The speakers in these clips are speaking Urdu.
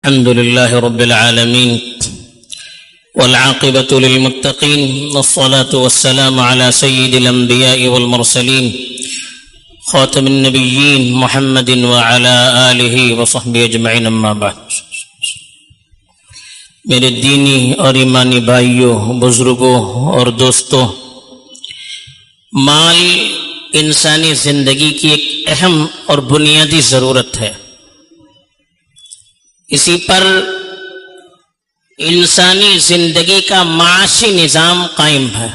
الحمد لله رب العالمين والعاقبة للمتقين والصلاة والسلام على سيد الأنبياء والمرسلين خاتم النبيين محمد وعلى آله وصحبه أجمعين أما بعد. میرے دینی اور ایمانی بھائیوں، بزرگوں اور دوستوں، مال انسانی زندگی کی ایک اہم اور بنیادی ضرورت ہے. اسی پر انسانی زندگی کا معاشی نظام قائم ہے.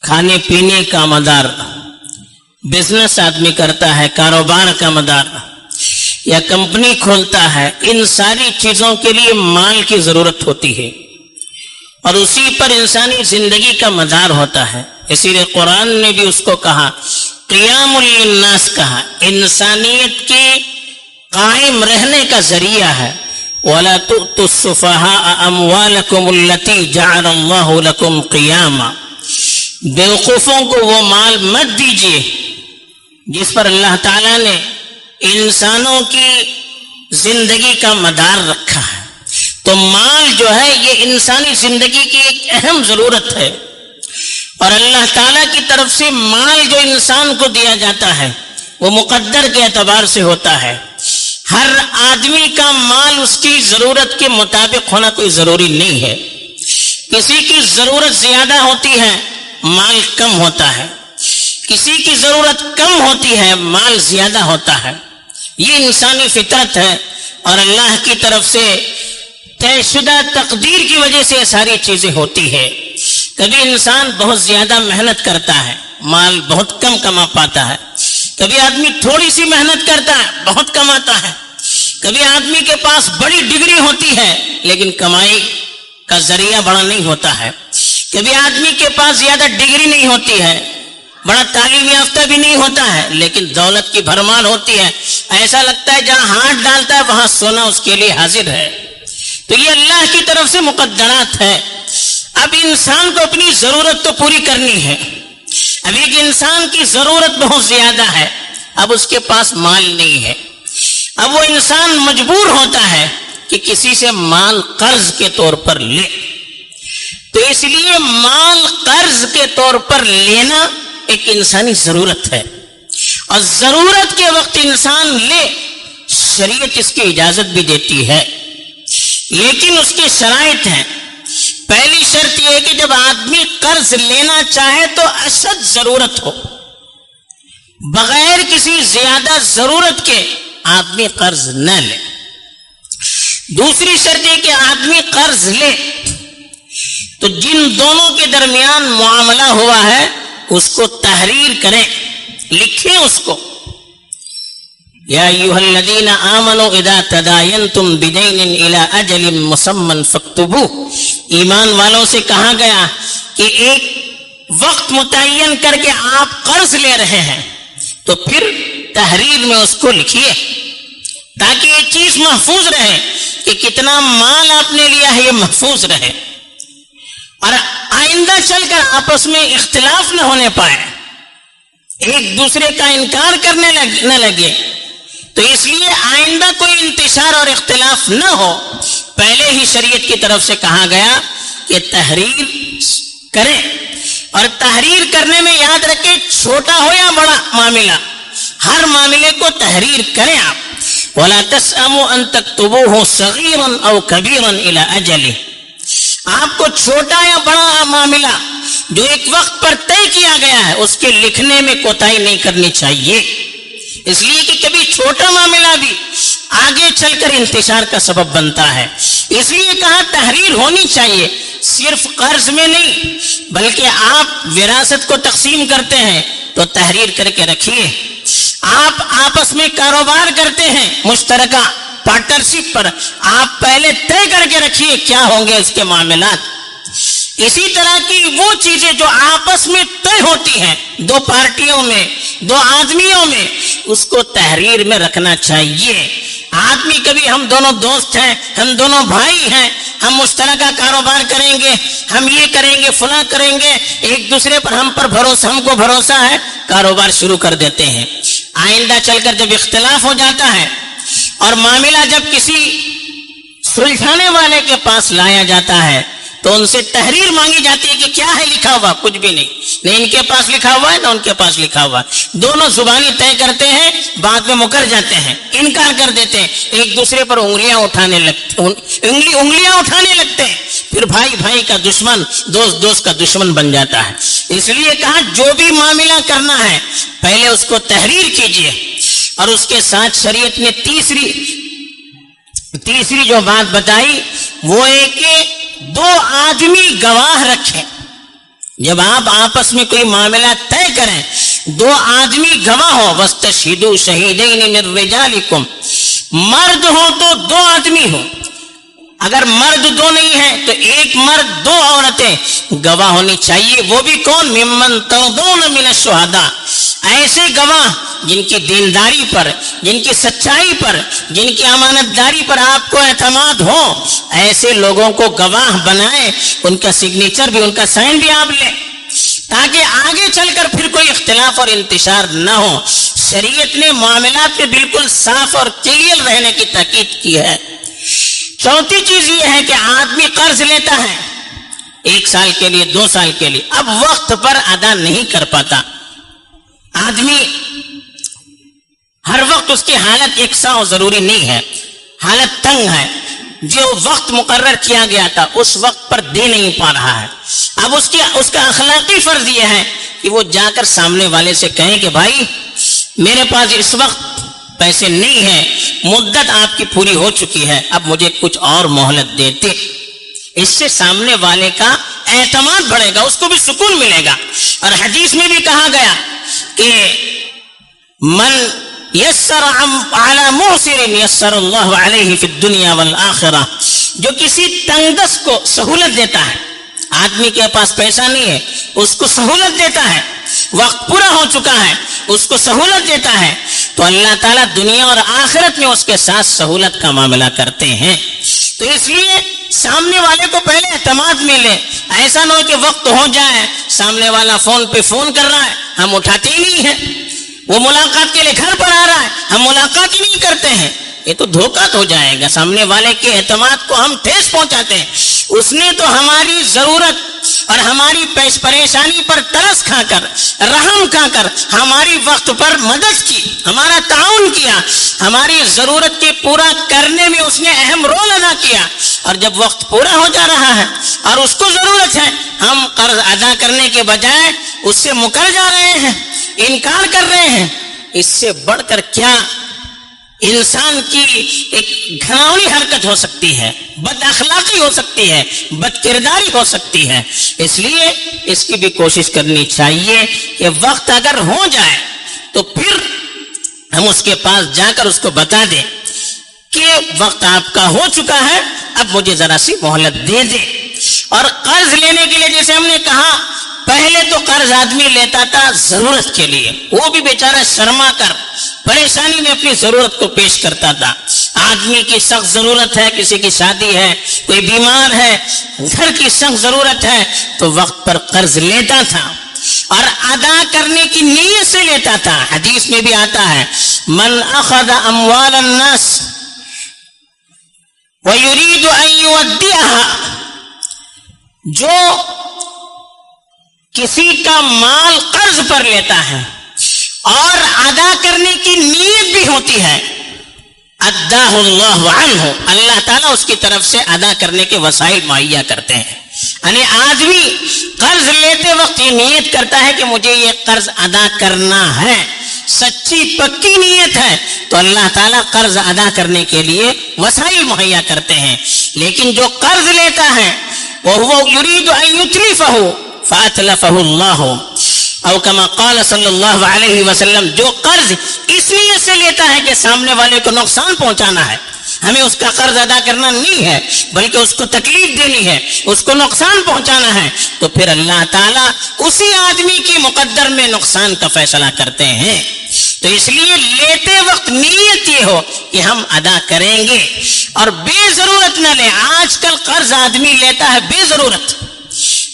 کھانے پینے کا مدار، بزنس آدمی کرتا ہے، کاروبار کا مدار یا کمپنی کھولتا ہے، ان ساری چیزوں کے لیے مال کی ضرورت ہوتی ہے اور اسی پر انسانی زندگی کا مدار ہوتا ہے. اسی لیے قرآن نے بھی اس کو کہا، قیام للناس کہا، انسانیت کے قائم رہنے کا ذریعہ ہے. وَلَا تُؤْتُوا السُّفَهَاءَ أَمْوَالَكُمُ الَّتِي جَعَلَ اللَّهُ لَكُمْ قِيَامًا، بیوقوفوں کو وہ مال مت دیجیے جس پر اللہ تعالیٰ نے انسانوں کی زندگی کا مدار رکھا ہے. تو مال جو ہے یہ انسانی زندگی کی ایک اہم ضرورت ہے، اور اللہ تعالیٰ کی طرف سے مال جو انسان کو دیا جاتا ہے وہ مقدر کے اعتبار سے ہوتا ہے. ہر آدمی کا مال اس کی ضرورت کے مطابق ہونا کوئی ضروری نہیں ہے. کسی کی ضرورت زیادہ ہوتی ہے، مال کم ہوتا ہے. کسی کی ضرورت کم ہوتی ہے، مال زیادہ ہوتا ہے. یہ انسانی فطرت ہے اور اللہ کی طرف سے طے شدہ تقدیر کی وجہ سے یہ ساری چیزیں ہوتی ہے. کبھی انسان بہت زیادہ محنت کرتا ہے، مال بہت کم کما پاتا ہے. کبھی آدمی تھوڑی سی محنت کرتا ہے، بہت کماتا ہے. کبھی آدمی کے پاس بڑی ڈگری ہوتی ہے لیکن کمائی کا ذریعہ بڑا نہیں ہوتا ہے. کبھی آدمی کے پاس زیادہ ڈگری نہیں ہوتی ہے، بڑا تعلیم یافتہ بھی نہیں ہوتا ہے، لیکن دولت کی بھرمار ہوتی ہے. ایسا لگتا ہے جہاں ہاتھ ڈالتا ہے وہاں سونا اس کے لیے حاضر ہے. تو یہ اللہ کی طرف سے مقدرات ہے. اب انسان کو اپنی ضرورت تو پوری کرنی ہے. اب ایک انسان کی ضرورت بہت زیادہ ہے، اب اس کے پاس مال نہیں ہے. اب وہ انسان مجبور ہوتا ہے کہ کسی سے مال قرض کے طور پر لے. تو اس لیے مال قرض کے طور پر لینا ایک انسانی ضرورت ہے، اور ضرورت کے وقت انسان لے، شریعت اس کی اجازت بھی دیتی ہے. لیکن اس کے شرائط ہیں. پہلی شرط یہ ہے کہ جب آدمی قرض لینا چاہے تو اشد ضرورت ہو، بغیر کسی زیادہ ضرورت کے آدمی قرض نہ لے. دوسری شرط یہ کہ آدمی قرض لے تو جن دونوں کے درمیان معاملہ ہوا ہے اس کو تحریر کریں، لکھیں اس کو. یا ایھا الذین آمنوا اذا تداینتم بدین الی اجل مسمى فاکتبوہ. ایمان والوں سے کہا گیا کہ ایک وقت متعین کر کے آپ قرض لے رہے ہیں تو پھر تحریر میں اس کو لکھیے تاکہ یہ چیز محفوظ رہے کہ کتنا مال آپ نے لیا ہے، یہ محفوظ رہے اور آئندہ چل کر آپس میں اختلاف نہ ہونے پائے، ایک دوسرے کا انکار کرنے نہ لگے. تو اس لیے آئندہ کوئی انتشار اور اختلاف نہ ہو، پہلے ہی شریعت کی طرف سے کہا گیا کہ تحریر کریں. اور تحریر کرنے میں یاد رکھیں، چھوٹا ہو یا بڑا معاملہ، ہر معاملے کو تحریر کریں آپ. وَلَا تَسْأَمُوا أَن تَكْتُبُوهُ صَغِيرًا أَوْ كَبِيرًا إِلَىٰ أَجَلِهِ. آپ کو چھوٹا یا بڑا معاملہ جو ایک وقت پر طے کیا گیا ہے اس کے لکھنے میں کوتاہی نہیں کرنی چاہیے، اس لیے کہ کبھی چھوٹا معاملہ بھی آگے چل کر انتشار کا سبب بنتا ہے. اس لیے کہا تحریر ہونی چاہیے، صرف قرض میں نہیں بلکہ آپ وراثت کو تقسیم کرتے ہیں تو تحریر کر کے رکھیے. آپ آپس میں کاروبار کرتے ہیں مشترکہ پارٹنرشپ پر، آپ پہلے طے کر کے رکھیے کیا ہوں گے اس کے معاملات. اسی طرح کی وہ چیزیں جو آپس میں طے ہوتی ہیں دو پارٹیوں میں، دو آدمیوں میں، اس کو تحریر میں رکھنا چاہیے. آدمی کبھی ہم دونوں دوست ہیں، ہم دونوں بھائی ہیں، ہم مشترکہ کاروبار کریں گے، ہم یہ کریں گے، فلاں کریں گے، ایک دوسرے پر ہم کو بھروسہ ہے، کاروبار شروع کر دیتے ہیں. آئندہ چل کر جب اختلاف ہو جاتا ہے اور معاملہ جب کسی سلجھانے والے کے پاس لایا جاتا ہے تو ان سے تحریر مانگی جاتی ہے کہ کیا ہے لکھا ہوا، کچھ بھی نہیں، نہ ان کے پاس لکھا ہوا ہے نہ ان کے پاس لکھا ہوا ہے، دونوں زبانی طے کرتے ہیں، بعد میں مکر جاتے ہیں، انکار کر دیتے ہیں، ایک دوسرے پر انگلیاں اٹھانے لگتے ہیں، پھر بھائی بھائی کا دشمن، دوست دوست کا دشمن بن جاتا ہے۔ اس لیے کہا جو بھی معاملہ کرنا ہے پہلے اس کو تحریر کیجئے، اور اس کے ساتھ شریعت نے تیسری جو بات بتائی وہ ہے کہ 2 آدمی گواہ رکھیں۔ جب آپ آپس میں کوئی معاملہ طے کریں 2 آدمی گواہ ہو، واستشہدوا شہیدین من رجالکم، مرد ہو تو 2 آدمی ہو، اگر مرد 2 نہیں ہے تو 1 مرد 2 عورتیں گواہ ہونی چاہیے، وہ بھی کون؟ ممن ترضون من الشہداء، ایسے گواہ جن کی دینداری پر، جن کی سچائی پر، جن کی امانت داری پر آپ کو اعتماد ہو، ایسے لوگوں کو گواہ بنائیں، ان کا سگنیچر بھی، ان کا سائن بھی آپ لیں، تاکہ آگے چل کر پھر کوئی اختلاف اور انتشار نہ ہو۔ شریعت نے معاملات پہ بالکل صاف اور کلیئر رہنے کی تاکید کی ہے۔ چوتھی چیز یہ ہے کہ آدمی قرض لیتا ہے 1 سال کے لیے، 2 سال کے لیے، اب وقت پر ادا نہیں کر پاتا، آدمی ہر وقت اس کی حالت یکساں اور ضروری نہیں ہے، حالت تنگ ہے، جو وقت مقرر کیا گیا تھا اس وقت پر دے نہیں پا رہا ہے، اب اس کا اخلاقی فرض یہ ہے کہ وہ جا کر سامنے والے سے کہیں کہ بھائی میرے پاس اس وقت پیسے نہیں ہیں، مدت آپ کی پوری ہو چکی ہے، اب مجھے کچھ اور مہلت دیتے، اس سے سامنے والے کا اعتماد بڑھے گا، اس کو بھی سکون ملے گا۔ اور حدیث میں بھی کہا گیا کہ من یسر علی معسر یسر اللہ علیہ فی الدنیا والآخرہ، جو کسی تنگدست کو سہولت دیتا ہے، آدمی کے پاس پیسہ نہیں ہے اس کو سہولت دیتا ہے، وقت پورا ہو چکا ہے اس کو سہولت دیتا ہے، تو اللہ تعالیٰ دنیا اور آخرت میں اس کے ساتھ سہولت کا معاملہ کرتے ہیں۔ تو اس لیے سامنے والے کو پہلے اعتماد ملے، ایسا نہ ہو کہ وقت ہو جائے سامنے والا فون پہ فون کر رہا ہے ہم اٹھاتے ہی نہیں ہیں، وہ ملاقات کے لیے گھر پر آ رہا ہے ہم ملاقات ہی نہیں کرتے ہیں، یہ تو دھوکہ ہو جائے گا، سامنے والے کے اعتماد کو ہم ٹھیس پہنچاتے ہیں۔ اس نے تو ہماری ضرورت اور ہماری پریشانی پر ترس کھا کر، رحم کھا کر ہماری وقت پر مدد کی، ہمارا تعاون کیا، ہماری ضرورت کے پورا کرنے میں اس نے اہم رول ادا کیا، اور جب وقت پورا ہو جا رہا ہے اور اس کو ضرورت ہے، ہم قرض ادا کرنے کے بجائے اس سے مکر جا رہے ہیں، انکار کر رہے ہیں۔ اس سے بڑھ کر کیا انسان کی ایک گھناؤنی حرکت ہو سکتی ہے، بد اخلاقی ہو سکتی ہے، بد کرداری ہو سکتی ہے۔ اس لیے اس کی بھی کوشش کرنی چاہیے کہ وقت اگر ہو جائے تو پھر ہم اس کے پاس جا کر اس کو بتا دیں کہ وقت آپ کا ہو چکا ہے، اب مجھے ذرا سی مہلت دے دے۔ اور قرض لینے کے لیے جیسے ہم نے کہا، پہلے تو قرض آدمی لیتا تھا ضرورت کے لیے، وہ بھی بیچارہ شرما کر پریشانی میں اپنی ضرورت کو پیش کرتا تھا۔ آدمی کی سخت ضرورت ہے، کسی کی شادی ہے، کوئی بیمار ہے، گھر کی سخت ضرورت ہے تو وقت پر قرض لیتا تھا اور ادا کرنے کی نیت سے لیتا تھا۔ حدیث میں بھی آتا ہے من اخذ اموال الناس ويريد ان يودعها، جو کسی کا مال قرض پر لیتا ہے اور ادا کرنے کی نیت بھی ہوتی ہے، اداہ اللہ عنہ، اللہ تعالیٰ اس کی طرف سے ادا کرنے کے وسائل مہیا کرتے ہیں۔ یعنی آدمی قرض لیتے وقت یہ نیت کرتا ہے کہ مجھے یہ قرض ادا کرنا ہے، سچی پکی نیت ہے تو اللہ تعالیٰ قرض ادا کرنے کے لیے وسائل مہیا کرتے ہیں۔ لیکن جو قرض لیتا ہے وہ یرید ان یتلفہ فاتلفہ اللہ، او کما قال صلی اللہ علیہ وسلم، جو قرض اس نیت سے لیتا ہے کہ سامنے والے کو نقصان پہنچانا ہے، ہمیں اس کا قرض ادا کرنا نہیں ہے بلکہ اس کو تکلیف دینی ہے، اس کو نقصان پہنچانا ہے، تو پھر اللہ تعالیٰ اسی آدمی کی مقدر میں نقصان کا فیصلہ کرتے ہیں۔ تو اس لیے لیتے وقت نیت یہ ہو کہ ہم ادا کریں گے اور بے ضرورت نہ لیں۔ آج کل قرض آدمی لیتا ہے بے ضرورت،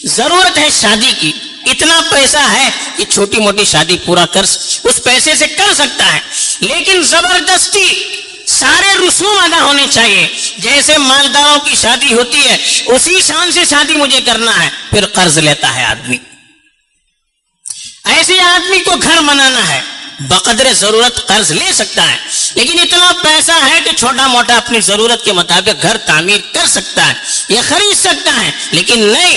ضرورت ہے شادی کی، اتنا پیسہ ہے کہ چھوٹی موٹی شادی پورا اس پیسے سے کر سکتا ہے، لیکن زبردستی سارے رسوم ادا ہونے چاہیے. جیسے مالداروں کی شادی ہوتی ہے اسی شان سے شادی مجھے کرنا ہے. پھر قرض لیتا ہے آدمی. ایسے آدمی کو گھر بنانا ہے, بقدر ضرورت قرض لے سکتا ہے, لیکن اتنا پیسہ ہے کہ چھوٹا موٹا اپنی ضرورت کے مطابق گھر تعمیر کر سکتا ہے یا خرید سکتا ہے. لیکن نہیں,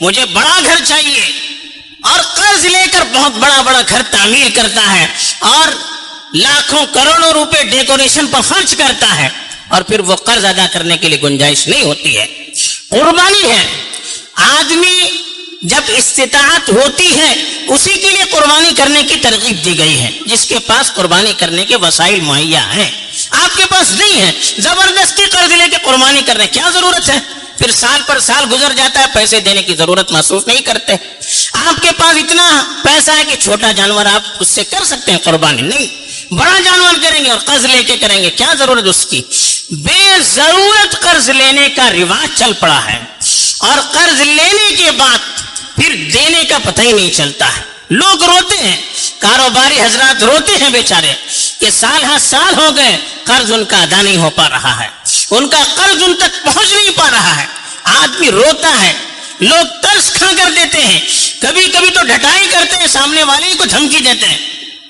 مجھے بڑا گھر چاہیے, اور قرض لے کر بہت بڑا بڑا گھر تعمیر کرتا ہے اور لاکھوں کروڑوں روپے ڈیکوریشن پر خرچ کرتا ہے, اور پھر وہ قرض ادا کرنے کے لیے گنجائش نہیں ہوتی ہے. قربانی ہے, آدمی جب استطاعت ہوتی ہے اسی کے لیے قربانی کرنے کی ترغیب دی گئی ہے. جس کے پاس قربانی کرنے کے وسائل مہیا ہیں, آپ کے پاس نہیں ہے, زبردستی قرض لے کے قربانی کرنے کیا ضرورت ہے؟ پھر سال پر سال گزر جاتا ہے, پیسے دینے کی ضرورت محسوس نہیں کرتے. آپ کے پاس اتنا پیسہ ہے کہ چھوٹا جانور آپ اس سے کر سکتے ہیں قربانی, نہیں بڑا جانور کریں گے اور قرض لے کے کریں گے, کیا ضرورت اس کی؟ بے ضرورت قرض لینے کا رواج چل پڑا ہے, اور قرض لینے کے بعد پھر دینے کا پتہ ہی نہیں چلتا ہے. لوگ روتے ہیں, کاروباری حضرات روتے ہیں بیچارے کہ سال ہر سال ہو گئے, قرض ان کا ادا نہیں ہو پا رہا ہے, ان کا قرض ان تک پہنچ نہیں پا رہا ہے. آدمی روتا ہے, لوگ ترس کھا کر دیتے ہیں, کبھی کبھی تو ڈھٹائی کرتے ہیں, سامنے والے کو دھمکی دیتے ہیں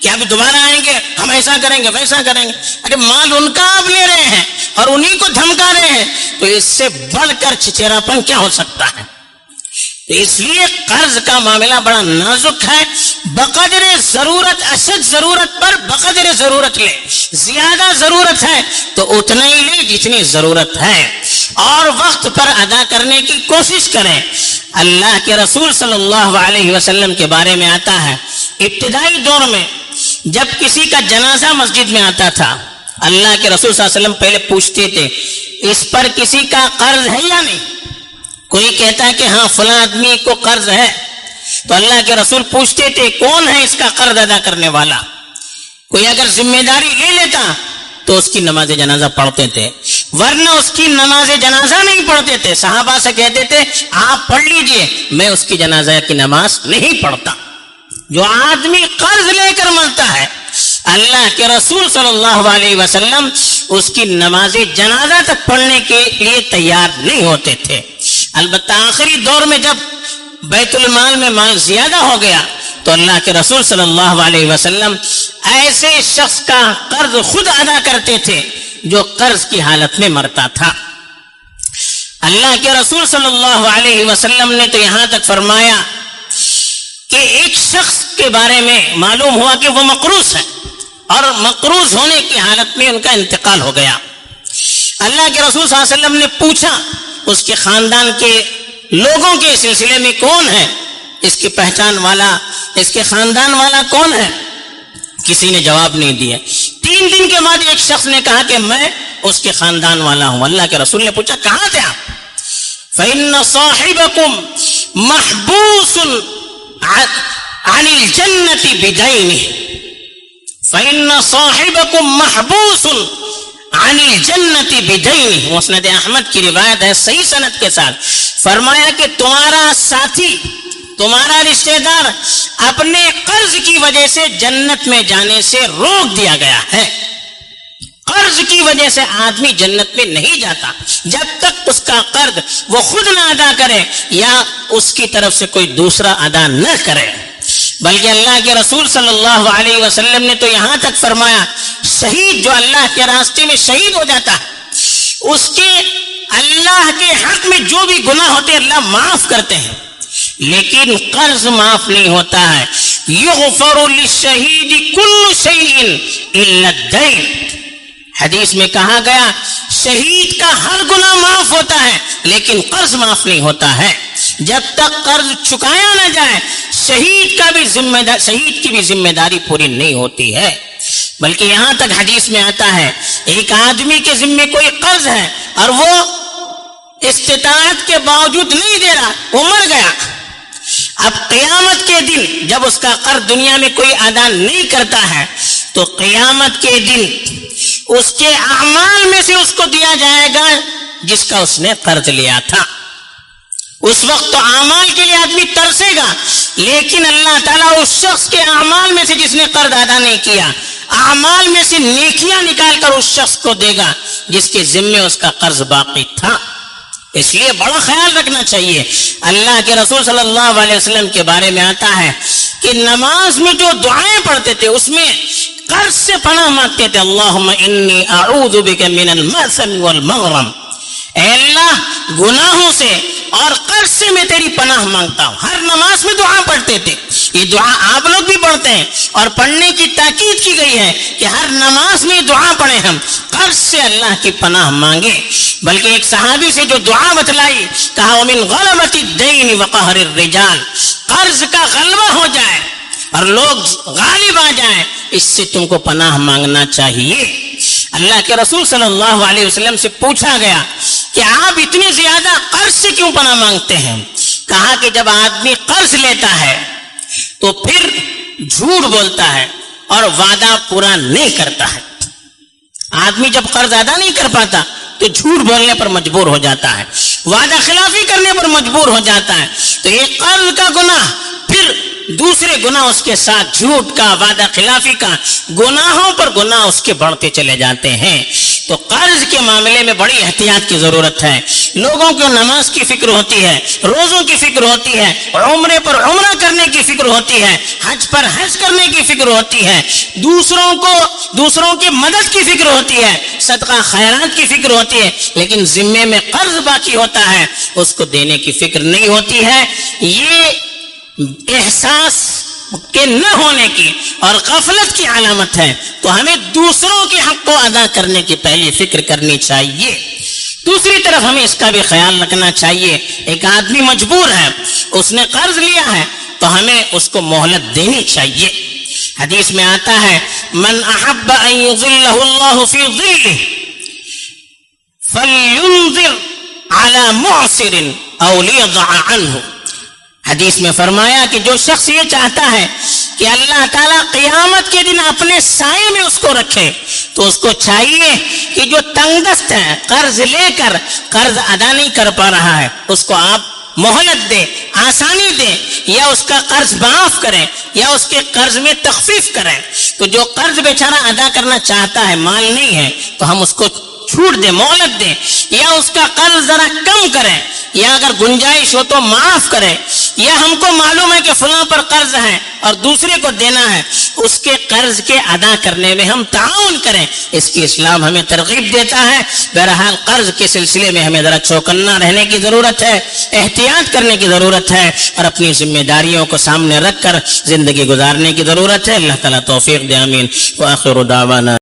کہ اب دوبارہ آئیں گے, ہم ایسا کریں گے ویسا کریں گے. ارے مال ان کا آپ لے رہے ہیں اور انہی کو دھمکا رہے ہیں, تو اس سے بڑھ کر چچیرا پن کیا ہو سکتا ہے؟ اس لیے قرض کا معاملہ بڑا نازک ہے. بقدر ضرورت, اشد ضرورت پر بقدر ضرورت لے. زیادہ ضرورت ہے تو اتنا ہی لے جتنی ضرورت ہے, اور وقت پر ادا کرنے کی کوشش کریں. اللہ کے رسول صلی اللہ علیہ وسلم کے بارے میں آتا ہے, ابتدائی دور میں جب کسی کا جنازہ مسجد میں آتا تھا, اللہ کے رسول صلی اللہ علیہ وسلم پہلے پوچھتے تھے اس پر کسی کا قرض ہے یا نہیں. کوئی کہتا ہے کہ ہاں فلاں آدمی کو قرض ہے, تو اللہ کے رسول پوچھتے تھے کون ہے اس کا قرض ادا کرنے والا. کوئی اگر ذمہ داری لے لیتا تو اس کی نماز جنازہ پڑھتے تھے, ورنہ اس کی نماز جنازہ نہیں پڑھتے تھے. صحابہ سے کہتے تھے آپ پڑھ لیجئے, میں اس کی جنازہ کی نماز نہیں پڑھتا. جو آدمی قرض لے کر مرتا ہے, اللہ کے رسول صلی اللہ علیہ وسلم اس کی نماز جنازہ تک پڑھنے کے لیے تیار نہیں ہوتے تھے. البتہ آخری دور میں جب بیت المال میں مال زیادہ ہو گیا تو اللہ کے رسول صلی اللہ علیہ وسلم ایسے شخص کا قرض خود ادا کرتے تھے جو قرض کی حالت میں مرتا تھا. اللہ کے رسول صلی اللہ علیہ وسلم نے تو یہاں تک فرمایا کہ ایک شخص کے بارے میں معلوم ہوا کہ وہ مقروض ہے, اور مقروض ہونے کی حالت میں ان کا انتقال ہو گیا. اللہ کے رسول صلی اللہ علیہ وسلم نے پوچھا اس کے خاندان کے لوگوں کے سلسلے میں کون ہے اس کی پہچان والا, اس کے خاندان والا کون ہے؟ کسی نے جواب نہیں دیا. 3 دن کے بعد ایک شخص نے کہا کہ میں اس کے خاندان والا ہوں. اللہ کے رسول نے پوچھا کہاں تھے آپ؟ فَإِنَّ صَاحِبَكُمْ مَحْبُوسٌ عَنِ الْجَنَّةِ بِدَيْنِهِ فَإِنَّ صَاحِبَكُمْ مَحْبُوسٌ عَنِ الْجَنَّةِ بِدَيْنِهِ. مسند احمد کی روایت ہے صحیح سند کے ساتھ. فرمایا کہ تمہارا ساتھی, تمہارا رشتہ دار اپنے قرض کی وجہ سے جنت میں جانے سے روک دیا گیا ہے. قرض کی وجہ سے آدمی جنت میں نہیں جاتا جب تک اس کا قرض وہ خود نہ ادا کرے یا اس کی طرف سے کوئی دوسرا ادا نہ کرے. بلکہ اللہ کے رسول صلی اللہ علیہ وسلم نے تو یہاں تک فرمایا شہید جو اللہ کے راستے میں شہید ہو جاتا ہے اس کے اللہ کے حق میں جو بھی گناہ ہوتے ہیں اللہ معاف کرتے ہیں, لیکن قرض معاف نہیں ہوتا ہے. یغفر للشہید کل شیء الا الدین. حدیث میں کہا گیا شہید کا ہر گناہ معاف ہوتا ہے لیکن قرض معاف نہیں ہوتا ہے. جب تک قرض چکایا نہ جائے شہید کی بھی ذمہ داری پوری نہیں ہوتی ہے. بلکہ یہاں تک حدیث میں آتا ہے ایک آدمی کے ذمے کوئی قرض ہے اور وہ استطاعت کے باوجود نہیں دے رہا, وہ مر گیا. اب قیامت کے دن جب اس کا قرض دنیا میں کوئی ادا نہیں کرتا ہے تو قیامت کے دن اس کے اعمال میں سے اس کو دیا جائے گا جس کا اس نے قرض لیا تھا. اس وقت تو اعمال کے لیے آدمی ترسے گا, لیکن اللہ تعالیٰ اس شخص کے اعمال میں سے جس نے قرض ادا نہیں کیا اعمال میں سے نیکیاں نکال کر اس شخص کو دے گا جس کے ذمے اس کا قرض باقی تھا. اس لیے بڑا خیال رکھنا چاہیے. اللہ کے رسول صلی اللہ علیہ وسلم کے بارے میں آتا ہے کہ نماز میں جو دعائیں پڑھتے تھے اس میں قرض سے پناہ مانگتے تھے. اللہم انی اعوذ بک من المأثم والمغرم، اے اللہ گناہوں سے اور قرض سے میں تیری پناہ مانگتا ہوں. ہر نماز میں دعا پڑھتے تھے. یہ دعا آپ لوگ بھی پڑھتے ہیں اور پڑھنے کی تاکید کی گئی ہے کہ ہر نماز میں دعا پڑھیں، ہم قرض سے اللہ کی پناہ مانگے. بلکہ ایک صحابی سے جو دعا بتلائی، کہا ومن غلبۃ الدین وقہر الرجال، قرض کا غلبہ ہو جائے اور لوگ غالب آ جائیں، اس سے تم کو پناہ مانگنا چاہیے. اللہ کے رسول صلی اللہ علیہ وسلم سے پوچھا گیا کہ آپ اتنے زیادہ قرض سے کیوں پناہ مانگتے ہیں؟ کہا کہ جب آدمی قرض لیتا ہے تو پھر جھوٹ بولتا ہے اور وعدہ پورا نہیں کرتا ہے. آدمی جب قرض ادا نہیں کر پاتا تو جھوٹ بولنے پر مجبور ہو جاتا ہے، وعدہ خلافی کرنے پر مجبور ہو جاتا ہے. تو یہ قرض کا گناہ، پھر دوسرے گناہ اس کے ساتھ، جھوٹ کا، وعدہ خلافی کا، گناہوں پر گناہ اس کے بڑھتے چلے جاتے ہیں. تو قرض کے معاملے میں بڑی احتیاط کی ضرورت ہے. لوگوں کو نماز کی فکر ہوتی ہے، روزوں کی فکر ہوتی ہے، عمرے پر عمرہ کرنے کی فکر ہوتی ہے، حج پر حج کرنے کی فکر ہوتی ہے، دوسروں کی مدد کی فکر ہوتی ہے، صدقہ خیرات کی فکر ہوتی ہے، لیکن ذمے میں قرض باقی ہوتا ہے اس کو دینے کی فکر نہیں ہوتی ہے. یہ احساس کے نہ ہونے کی اور غفلت کی علامت ہے. تو ہمیں دوسروں کے حق کو ادا کرنے کی پہلی فکر کرنی چاہیے. دوسری طرف ہمیں اس کا بھی خیال رکھنا چاہیے، ایک آدمی مجبور ہے، اس نے قرض لیا ہے تو ہمیں اس کو مہلت دینی چاہیے. حدیث میں آتا ہے من احب ان یظلہ اللہ فی ظلہ فلینظر علی معسر او لیضع عنہ. حدیث میں فرمایا کہ جو شخص یہ چاہتا ہے کہ اللہ تعالیٰ قیامت کے دن اپنے سائے میں اس کو رکھے تو اس کو چاہیے کہ جو تنگ دست ہے، قرض لے کر قرض ادا نہیں کر پا رہا ہے، اس کو آپ مہلت دیں، آسانی دیں، یا اس کا قرض معاف کریں یا اس کے قرض میں تخفیف کریں. تو جو قرض بیچارہ ادا کرنا چاہتا ہے، مال نہیں ہے، تو ہم اس کو چھوٹ دیں، مہلت دیں، یا اس کا قرض ذرا کم کریں، یا اگر گنجائش ہو تو معاف کریں. یا ہم کو معلوم ہے کہ فلاں پر قرض ہے اور دوسرے کو دینا ہے، اس کے قرض کے ادا کرنے میں ہم تعاون کریں. اس کی اسلام ہمیں ترغیب دیتا ہے. بہرحال قرض کے سلسلے میں ہمیں ذرا چوکنا رہنے کی ضرورت ہے، احتیاط کرنے کی ضرورت ہے اور اپنی ذمہ داریوں کو سامنے رکھ کر زندگی گزارنے کی ضرورت ہے. اللہ تعالیٰ توفیق دے، آمین. وآخر دعوانا